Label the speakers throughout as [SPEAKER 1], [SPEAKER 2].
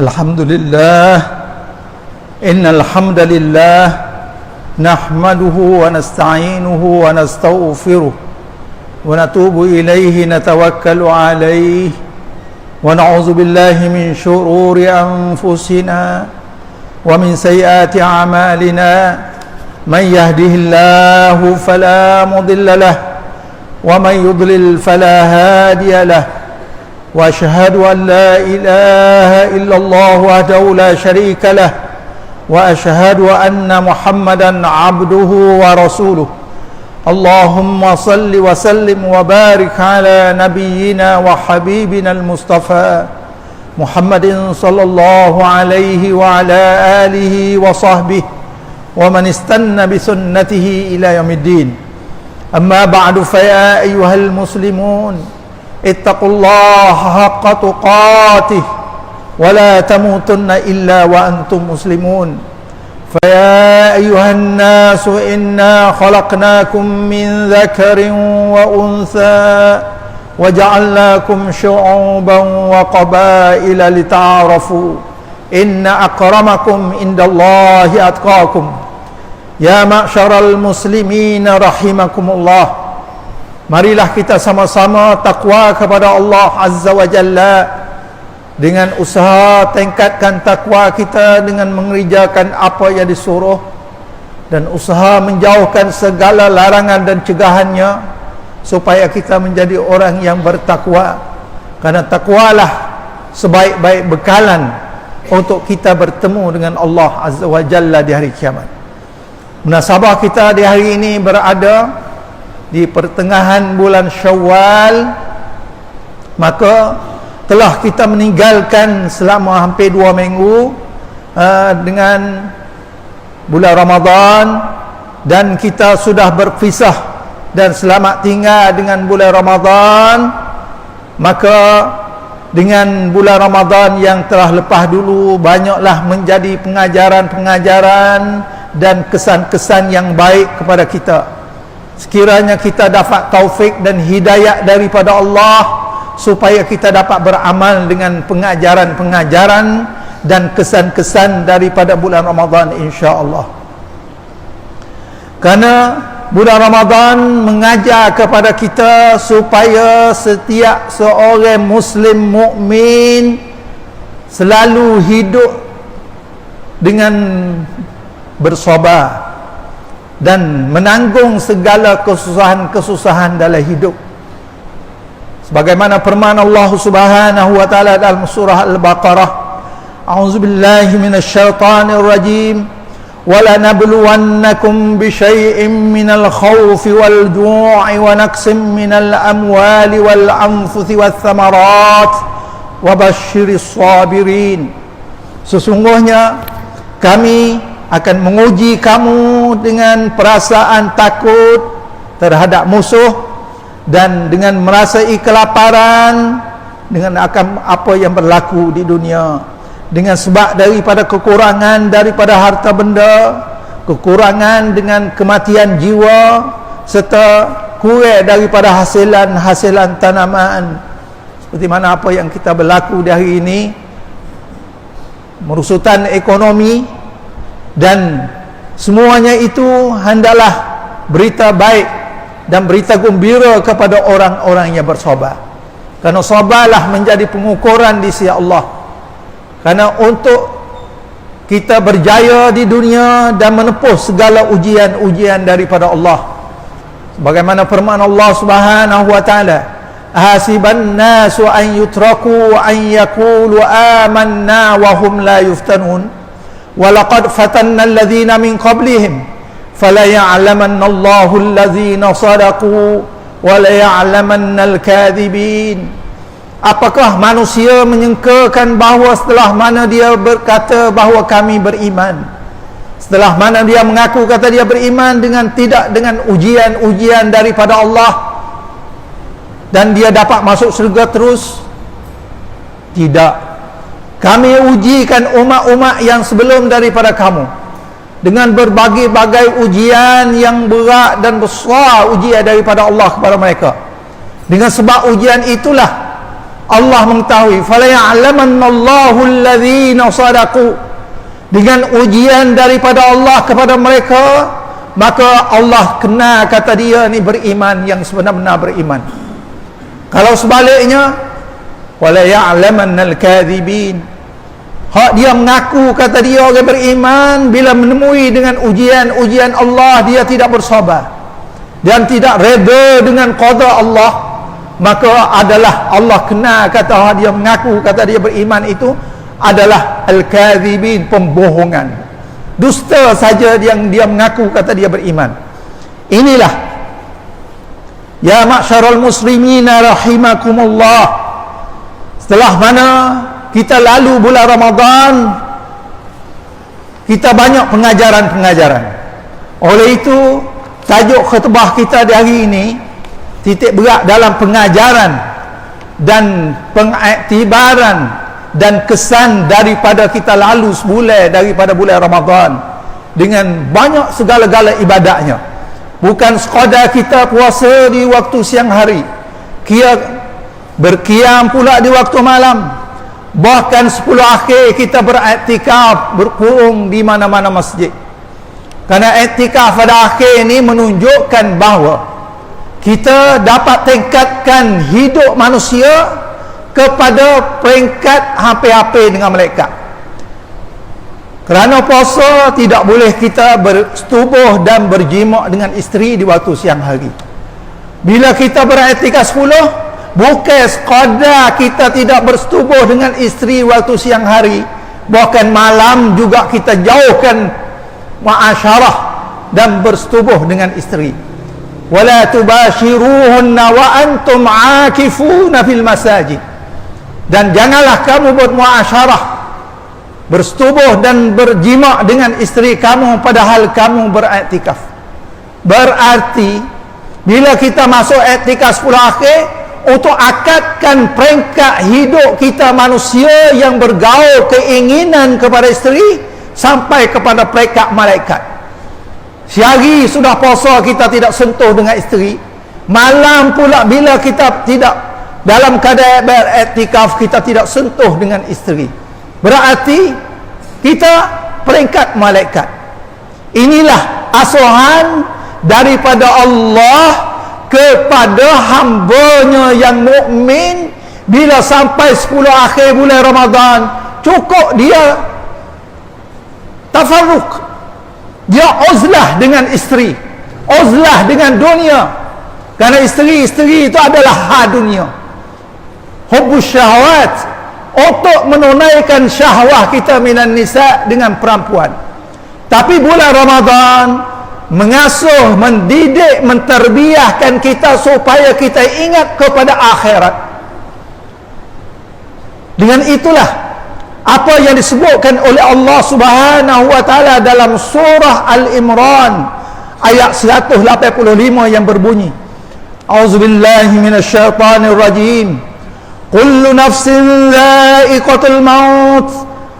[SPEAKER 1] الحمد لله إن الحمد لله نحمده ونستعينه ونستغفره ونتوب إليه نتوكل عليه ونعوذ بالله من شرور أنفسنا ومن سيئات أعمالنا من يهده الله فلا مضل له ومن يضلل فلا هادي له وأشهد أن لا إله إلا الله وحده لا شريك له وأشهد أن محمدا عبده ورسوله اللهم صل وسلم وبارك على نبينا وحبيبنا المصطفى محمد صلى الله عليه وعلى آله وصحبه ومن استنى بسنته إلى يوم الدين أما بعد فيا أيها المسلمون اتقوا الله حق تقاته ولا تموتن إلا وأنتم مسلمون فيا أيها الناس إنا خلقناكم من ذكر وأنثى وجعلناكم شعوبا وقبائل لتعارفوا إن أكرمكم عند الله أتقاكم يا معشر المسلمين رحمكم الله. Marilah kita sama-sama takwa kepada Allah Azza wa Jalla dengan usaha tingkatkan takwa kita dengan mengerjakan apa yang disuruh dan usaha menjauhkan segala larangan dan cegahannya supaya kita menjadi orang yang bertakwa, karena takwalah sebaik-baik bekalan untuk kita bertemu dengan Allah Azza wa Jalla di hari kiamat. Munasabah kita di hari ini berada di pertengahan bulan Syawal, maka telah kita meninggalkan selama hampir 2 minggu dengan bulan Ramadan, dan kita sudah berpisah dan selamat tinggal dengan bulan Ramadan. Maka dengan bulan Ramadan yang telah lepas dulu, banyaklah menjadi pengajaran-pengajaran dan kesan-kesan yang baik kepada kita. Sekiranya kita dapat taufik dan hidayah daripada Allah supaya kita dapat beramal dengan pengajaran-pengajaran dan kesan-kesan daripada bulan Ramadan, insya-Allah. Karena bulan Ramadan mengajar kepada kita supaya setiap seorang muslim mukmin selalu hidup dengan bersabar dan menanggung segala kesusahan-kesusahan dalam hidup. Sebagaimana firman Allah Subhanahu wa taala dalam surah Al-Baqarah, A'udzubillahi minasyaitonir rajim. Wala nabluwannakum bisyai'in minal khawfi wal ju'i wa naqsim minal amwali wal anfusi wath thamarat wa basyiris sabirin. Sesungguhnya kami akan menguji kamu dengan perasaan takut terhadap musuh dan dengan merasai kelaparan dengan akan apa yang berlaku di dunia, dengan sebab daripada kekurangan daripada harta benda, kekurangan dengan kematian jiwa, serta kurang daripada hasilan tanaman. Seperti mana apa yang kita berlaku di hari ini, merusutan ekonomi, dan semuanya itu hendaklah berita baik dan berita gembira kepada orang-orang yang bersabar. Karena sabarlah menjadi pengukuran di sisi Allah. Karena untuk kita berjaya di dunia dan menempuh segala ujian-ujian daripada Allah, sebagaimana firman Allah Subhanahu wa taala, hasiban nasu an yutraku an yaqulu amanna wa hum la yuftanun walaqad fatanna alladhina min qablihim fala ya'lamanna Allahu alladhina sadaqu wa la ya'lamanna al-kadhibin. Apakah manusia menyangkakan bahawa setelah mana dia berkata bahawa kami beriman, setelah mana dia mengaku kata dia beriman dengan ujian-ujian daripada Allah, dan dia dapat masuk syurga terus? Tidak. Kami ujikan umat-umat yang sebelum daripada kamu dengan berbagai-bagai ujian yang berat dan besar, ujian daripada Allah kepada mereka. Dengan sebab ujian itulah Allah mengetahui, fala ya'lamannallahu alladhina sadaqu, dengan ujian daripada Allah kepada mereka, maka Allah kenal kata dia ni beriman, yang sebenar-benar beriman. Kalau sebaliknya, wala ya'lamannal kadhibin, hak dia mengaku kata dia orang beriman, bila menemui dengan ujian Allah dia tidak bersabar dan tidak reda dengan qada Allah, maka adalah Allah kenal kata dia mengaku kata dia beriman itu adalah al-kadhibin, pembohongan, dusta saja yang dia mengaku kata dia beriman. Inilah ya ma'syarul muslimin rahimakumullah, setelah mana kita lalu bulan Ramadan, kita banyak pengajaran-pengajaran. Oleh itu tajuk khutbah kita di hari ini titik berat dalam pengajaran dan pengiktibaran dan kesan daripada kita lalu sebulan daripada bulan Ramadan dengan banyak segala-gala ibadatnya. Bukan sekadar kita puasa di waktu siang hari, berkiam pula di waktu malam, bahkan 10 akhir kita beriktikaf, berkurung di mana-mana masjid. Kerana iktikaf pada akhir ini menunjukkan bahawa kita dapat tingkatkan hidup manusia kepada peringkat hampir-hampir dengan malaikat. Kerana puasa tidak boleh kita bersetubuh dan berjimak dengan isteri di waktu siang hari. Bila kita beriktikaf 10, bukan sekadar kita tidak bersetubuh dengan isteri waktu siang hari, bahkan malam juga kita jauhkan muasyarah dan bersetubuh dengan isteri. Wala tubashiruhunna wa antum aakifuna fil masajid, dan janganlah kamu buat muasyarah, bersetubuh dan berjimak dengan isteri kamu padahal kamu beriktikaf. Berarti bila kita masuk iktikaf 10 akhir, untuk akadkan peringkat hidup kita manusia yang bergaul keinginan kepada isteri sampai kepada peringkat malaikat. Sehari sudah puasa kita tidak sentuh dengan isteri, malam pula bila kita tidak dalam keadaan beriktikaf kita tidak sentuh dengan isteri, berarti kita peringkat malaikat. Inilah asuhan daripada Allah kepada hambanya yang mukmin. Bila sampai 10 akhir bulan Ramadan, cukup dia tafarruq, dia uzlah dengan isteri, uzlah dengan dunia. Kerana isteri itu adalah dunia, hubbus syahwat, untuk menunaikan syahwah kita minan nisa dengan perempuan. Tapi bulan Ramadan mengasuh, mendidik, menterbiahkan kita supaya kita ingat kepada akhirat. Dengan itulah apa yang disebutkan oleh Allah Subhanahu wa taala dalam surah Al-Imran ayat 185 yang berbunyi, A'udzubillahi minasyaitonir rajim. Kullu nafsin dha'iqatul maut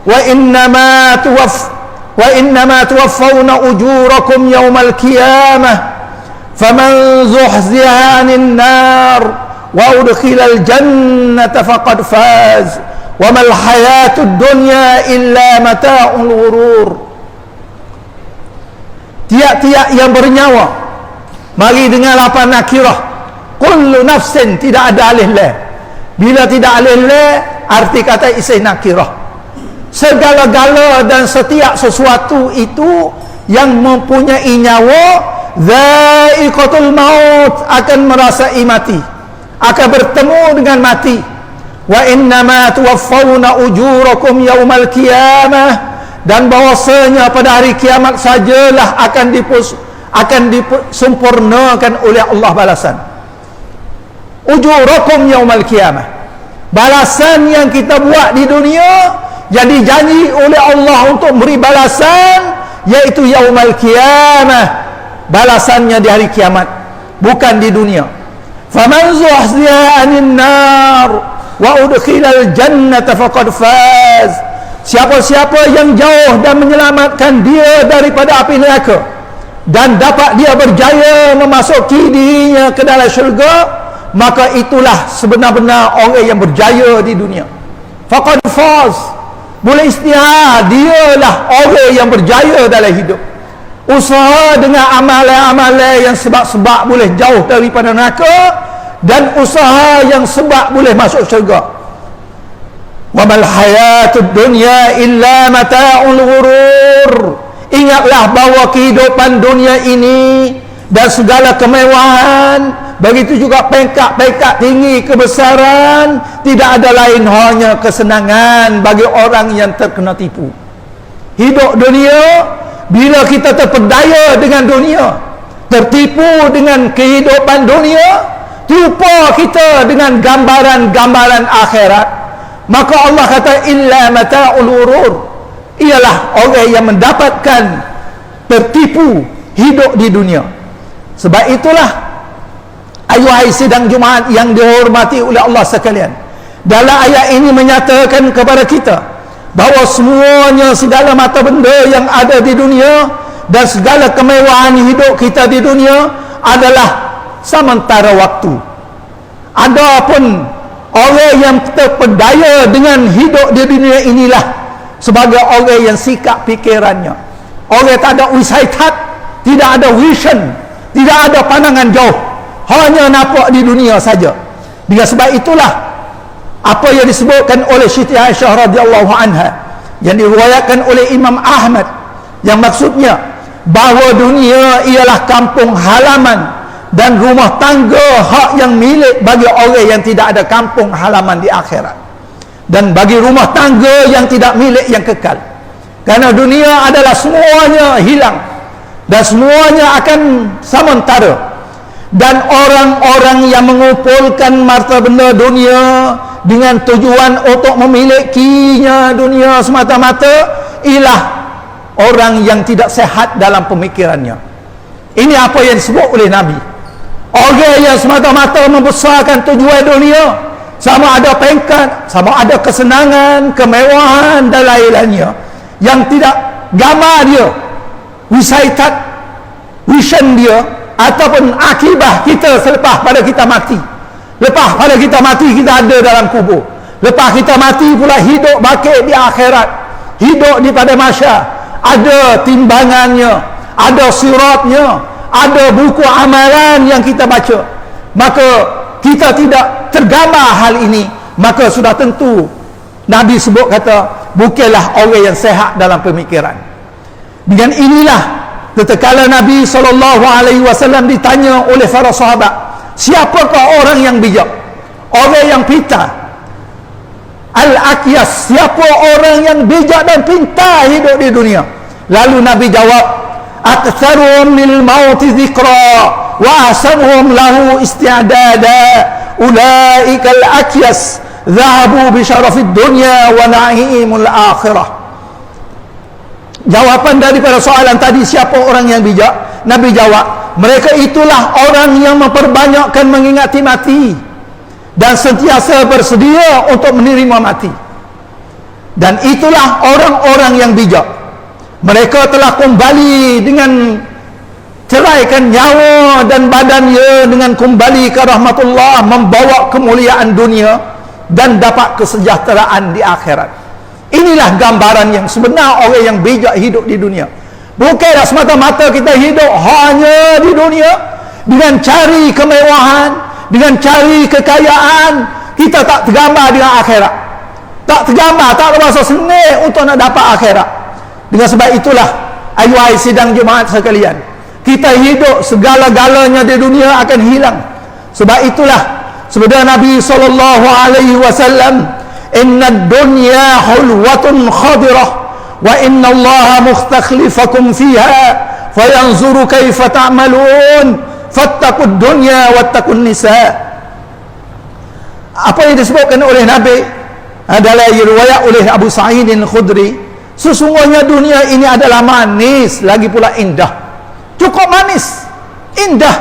[SPEAKER 1] wa innama tuwaffawna ujurakum yawmal qiyamah faman zuhziha 'anil nar wa udkhilal jannata faqad faz wa mal hayatud dunya illa mata'ul ghurur. Tiap-tiap yang bernyawa, mari dengar lapan nakirah. Kullu nafsin, tidak ada alif lam. Bila tidak alif lam, arti kata isim nakirah. Segala-gala dan setiap sesuatu itu yang mempunyai nyawa, dha'iqatul maut, akan merasai mati, akan bertemu dengan mati. Wa innama tuwaffawna ujurakum yawmal qiyamah, dan bahwasanya pada hari kiamat sajalah akan disempurnakan oleh Allah balasan. Ujurakum yawmal qiyamah, balasan yang kita buat di dunia yang dijanji oleh Allah untuk beri balasan, yaitu yaumal qiyamah, balasannya di hari kiamat, bukan di dunia. Faman zuhziha 'anil nar wa udkhilal jannata faqad faz. Siapa-siapa yang jauh dan menyelamatkan dia daripada api neraka dan dapat dia berjaya memasuki dirinya ke dalam syurga, maka itulah sebenar-benar orang yang berjaya di dunia. Faqad faz, boleh istihar, dialah orang yang berjaya dalam hidup. Usaha dengan amalan-amalan yang sebab-sebab boleh jauh daripada neraka, dan usaha yang sebab boleh masuk syurga. Wa mal hayatud dunya illa mata'ul ghurur. Ingatlah bahawa kehidupan dunia ini dan segala kemewahan, begitu juga pangkat-pangkat tinggi, kebesaran, tidak ada lain hanya kesenangan bagi orang yang terkena tipu. Hidup dunia, bila kita terpedaya dengan dunia, tertipu dengan kehidupan dunia, terlupa kita dengan gambaran-gambaran akhirat, maka Allah kata illa mata'ul ghurur, ialah orang yang mendapatkan tertipu hidup di dunia. Sebab itulah, ayuhai sidang Jumaat yang dihormati oleh Allah sekalian, dalam ayat ini menyatakan kepada kita bahawa semuanya, segala mata benda yang ada di dunia dan segala kemewahan hidup kita di dunia adalah sementara waktu. Adapun orang yang terpedaya dengan hidup di dunia inilah sebagai orang yang sikap fikirannya, orang tak ada wisaitat, tidak ada vision, tidak ada pandangan jauh, hanya nampak di dunia saja. Dengan sebab itulah apa yang disebutkan oleh Siti Aisyah radhiyallahu anha, yang diriwayatkan oleh Imam Ahmad, yang maksudnya bahawa dunia ialah kampung halaman dan rumah tangga hak yang milik bagi orang yang tidak ada kampung halaman di akhirat, dan bagi rumah tangga yang tidak milik yang kekal. Kerana dunia adalah semuanya hilang dan semuanya akan sementara, dan orang-orang yang mengumpulkan harta benda dunia dengan tujuan untuk memilikinya dunia semata-mata ialah orang yang tidak sehat dalam pemikirannya. Ini apa yang disebut oleh Nabi. Orang yang semata-mata membesarkan tujuan dunia, sama ada pangkat, sama ada kesenangan, kemewahan dan lain-lainnya, yang tidak gambar dia, wisaitat, vision dia, ataupun akibah kita selepas pada kita mati. Lepas pada kita mati, kita ada dalam kubur. Lepas kita mati pula hidup bakit di akhirat, hidup di pada mahsyar, ada timbangannya, ada siratnya, ada buku amalan yang kita baca. Maka kita tidak tergambar hal ini, maka sudah tentu Nabi sebut kata bukanlah orang yang sehat dalam pemikiran. Dengan inilah tatkala Nabi SAW ditanya oleh para sahabat, siapakah orang yang bijak, orang yang pintar, al-akyas, siapa orang yang bijak dan pintar hidup di dunia? Lalu Nabi jawab, aktsaruhum lil mauti dzikra wa ahsanuhum lahu isti'dada, ulaikal akyas dhahabu bi syarafid dunya wa na'imul akhirah. Jawapan daripada soalan tadi, siapa orang yang bijak? Nabi jawab, mereka itulah orang yang memperbanyakkan mengingati mati dan sentiasa bersedia untuk menerima mati. Dan itulah orang-orang yang bijak. Mereka telah kembali dengan ceraikan nyawa dan badannya dengan kembali ke rahmatullah, membawa kemuliaan dunia dan dapat kesejahteraan di akhirat. Inilah gambaran yang sebenar orang yang bijak hidup di dunia. Bukanlah semata-mata kita hidup hanya di dunia dengan cari kemewahan, dengan cari kekayaan, kita tak tergambar dengan akhirat, tak tergambar, tak berasa senang untuk nak dapat akhirat. Dengan sebab itulah, ayuhai sidang Jumaat sekalian, kita hidup segala-galanya di dunia akan hilang. Sebab itulah sabda Nabi SAW, inna dunya hulwatun khadirah wa inna allaha mustakhlifakum fiha fayanzuru kaifa ta'malun fattaqud dunya wattaqun nisa. Apa yang disebutkan oleh Nabi adalah riwayat oleh Abu Sa'id Al-Khudri, sesungguhnya dunia ini adalah manis lagi pula indah, cukup manis, indah,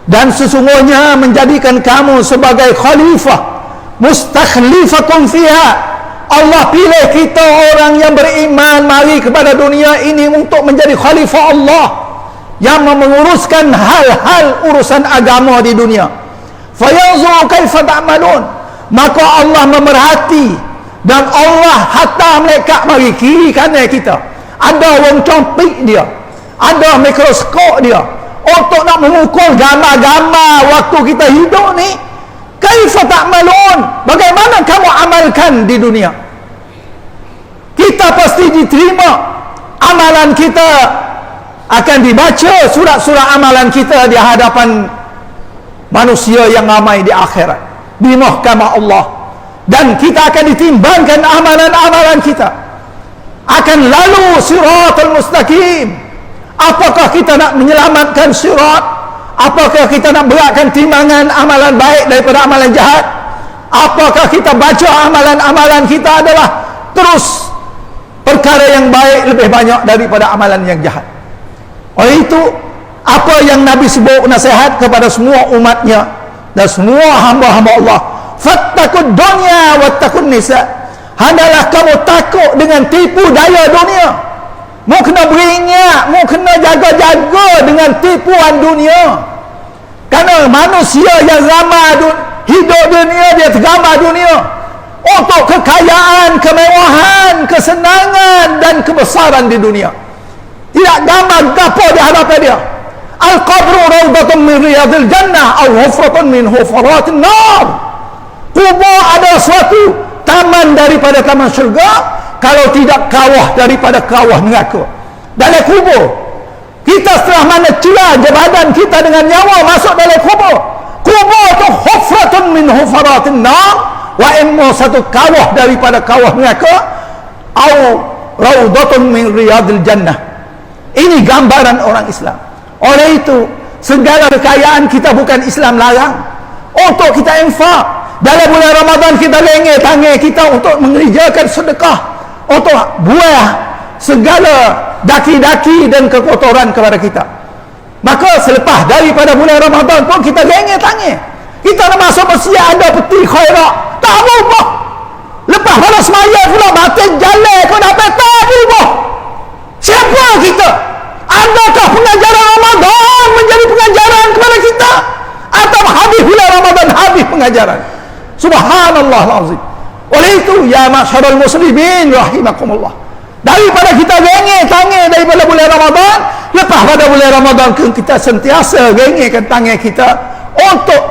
[SPEAKER 1] dan sesungguhnya menjadikan kamu sebagai khalifah, mustakhlifakum fiha. Allah pilih kita orang yang beriman mari kepada dunia ini untuk menjadi khalifah Allah yang menguruskan hal-hal urusan agama di dunia. fayanzuru kaifa ta'malun, maka Allah memerhati dan Allah hantar malaikat mari kiri kanan kita, ada wong compik dia, ada mikroskop dia untuk nak mengukur gambar-gambar waktu kita hidup ni. Kaifa ta'malun, bagaimana kamu amalkan di dunia. Kita pasti diterima amalan kita, akan dibaca surat-surat amalan kita di hadapan manusia yang ramai di akhirat, di mahkamah Allah, dan kita akan ditimbangkan amalan-amalan kita, akan lalu siratal mustaqim. Apakah kita nak menyelamatkan sirat, apakah kita nak beratkan timbangan amalan baik daripada amalan jahat, apakah kita baca amalan-amalan kita adalah terus perkara yang baik lebih banyak daripada amalan yang jahat. Oleh itu, apa yang Nabi sebut nasihat kepada semua umatnya dan semua hamba-hamba Allah, fattaqud dunya wattaqun nisa, hendaklah kamu takut dengan tipu daya dunia. Mu kena beringat, mu kena jaga-jaga dengan tipuan dunia. Kerana manusia yang ramai hidup dunia, dia tergambar dunia untuk kekayaan, kemewahan, kesenangan dan kebesaran di dunia. Tidak gambar gapo di hadapan dia. Al-qabru rawdatun min riyadil jannah aw hufratun min hufaratin nar. Kubur adalah suatu taman daripada taman syurga, kalau tidak kawah daripada kawah neraka. Dalam kubur kita setelah mana celah badan kita dengan nyawa masuk dalam kubur. Kubur itu hufratun min hufaratin nar, wa imma satu kawah daripada kawah neraka, au rawdatun min riyadil jannah. Ini gambaran orang Islam. Oleh itu, segala kekayaan kita bukan Islam larang untuk kita infak. Dalam bulan Ramadan kita lengah tangan kita untuk mengerjakan sedekah, untuk buang segala daki-daki dan kekotoran kepada kita. Maka selepas daripada bulan Ramadan pun kita lengah tangan, kita nak masuk masjid ada peti khairat, tak berubah. Lepas pada semaya pula batin jalan kau dapat tak berubah. Siapa kita? Adakah pengajaran Ramadan menjadi pengajaran kepada kita, atau habis bulan Ramadan habis pengajaran? Subhanallah azim. Oleh itu, ya masyarul muslimin rahimakumullah, daripada kita gengeng tangan daripada bulan Ramadan, lepas pada bulan Ramadan kita sentiasa gengengkan tangan kita untuk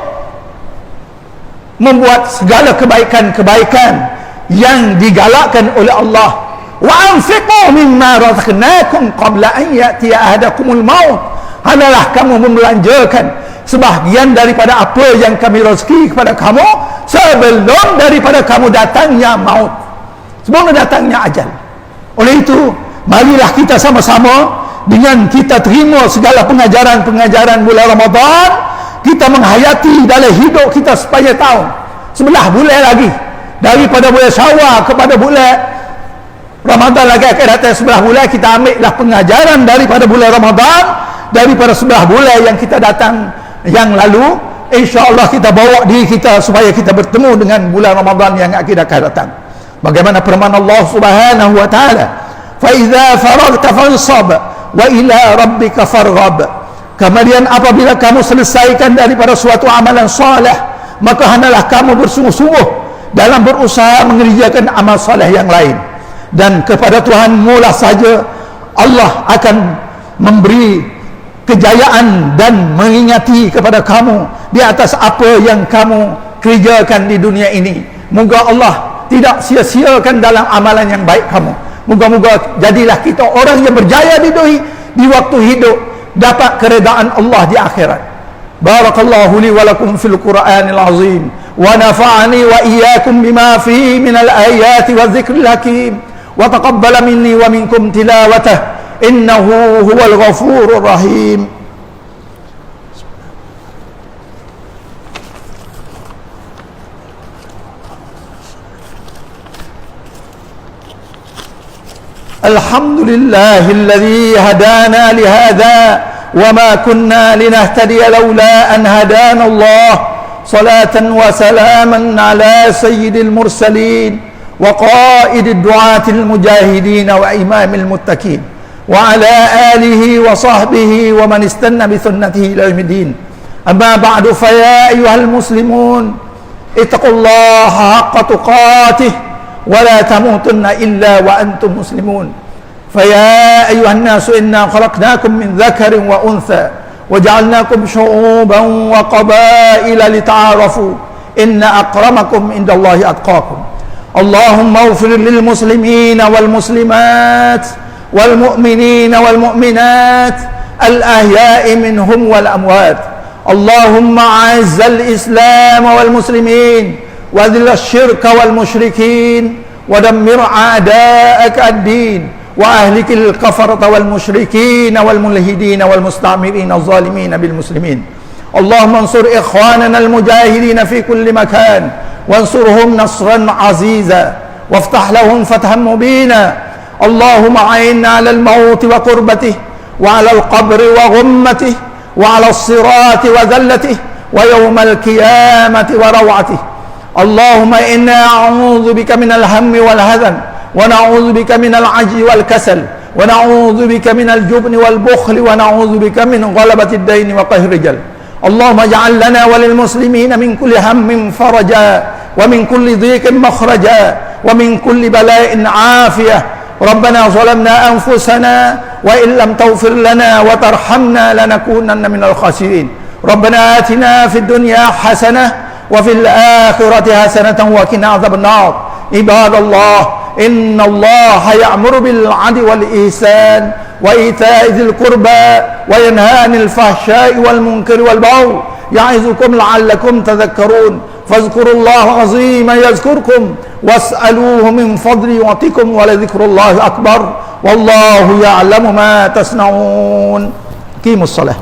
[SPEAKER 1] membuat segala kebaikan-kebaikan yang digalakkan oleh Allah. Wa anfiqu mimma razaqnakum qabla an ya'tiya ahadakumul maut, adalah kamu membelanjakan sebahagian daripada apa yang kami rezeki kepada kamu sebelum daripada kamu datangnya maut, sebelum datangnya ajal. Oleh itu, marilah kita sama-sama dengan kita terima segala pengajaran-pengajaran bulan Ramadan, kita menghayati dalam hidup kita supaya tahu sebelah bulan lagi daripada bulan Syawal kepada bulan Ramadan lagi akan datang sebelah bulan, kita ambillah pengajaran daripada bulan Ramadan, daripada sebelah bulan yang kita datang yang lalu. InsyaAllah kita bawa diri kita supaya kita bertemu dengan bulan Ramadan yang akan datang. Bagaimana firman Allah Subhanahu wa taala, fa idza faragta fansab wa ila rabbika farghab. Kemudian apabila kamu selesaikan daripada suatu amalan soleh, maka hendaklah kamu bersungguh-sungguh dalam berusaha mengerjakan amal soleh yang lain, dan kepada Tuhanmu lah saja Allah akan memberi kejayaan dan mengingati kepada kamu di atas apa yang kamu kerjakan di dunia ini. Moga Allah tidak sia-siakan dalam amalan yang baik kamu. Moga-moga jadilah kita orang yang berjaya di waktu hidup, dapat keredaan Allah di akhirat. Barakallahu li wa lakum fil Qur'anil azim, wa nafa'ani wa iyyakum bima fihi minal ayati wa dzikril hakim, wa taqabbala minni wa minkum tilawatah, innahu huwal ghafurur rahim. Alhamdulillahilladzi hadana lihadza wa ma kunna linahtadiya laula an hadana Allah. Salatan wa salaman ala sayyidil mursalin wa qaidid du'atil mujahidin wa imamil muttaqin wa ala alihi wa sahbihi wa man istanna bi sunnatihi ila yaumiddin. أما بعد فيا أيها المسلمون اتقوا الله حق تقاته ولا تموتن إلا وأنتم مسلمون فيا أيها الناس إنا خلقناكم من ذكر وأنثى وجعلناكم شعوبا وقبائل لتعارفوا إن أكرمكم عند الله أتقاكم اللهم اغفر للمسلمين والمسلمات والمؤمنين والمؤمنات الأحياء منهم والأموات اللهم أعز الإسلام والمسلمين وذل الشرك والمشركين ودمر أعداءك الدين وأهلك الكفرة والمشركين والملحدين والمستعمرين الظالمين بالمسلمين اللهم انصر إخواننا المجاهدين في كل مكان وانصرهم نصرا عزيزا وافتح لهم فتحا مبينا اللهم أعنا على الموت وقربته وعلى القبر وغمته وعلى الصراط وذلته ويوم القيامة وروعته اللهم إنا أعوذ بك من الهم والهذن ونعوذ بك من العجز والكسل ونعوذ بك من الجبن والبخل ونعوذ بك من غلبة الدين وقهر الرجال اللهم اجعل لنا وللمسلمين من كل هم فرجا ومن كل ضيق مخرجا ومن كل بلاء عافية ربنا ظلمنا أنفسنا وإن لم تغفر لنا وترحمنا لنكونن من الخاسرين ربنا آتنا في الدنيا حسنة وفي الآخرة حسنة وقنا عذاب النار عباد الله إن الله يأمر بالعدل والإحسان وإيتاء ذي القربى وينهى عن الفحشاء والمنكر والبغي يعظكم لعلكم تذكرون فاذكروا الله عظيما يذكركم واسألوه من فضله يعطيكم ولذكر الله أكبر والله يعلم ما تصنعون قيموا الصلاة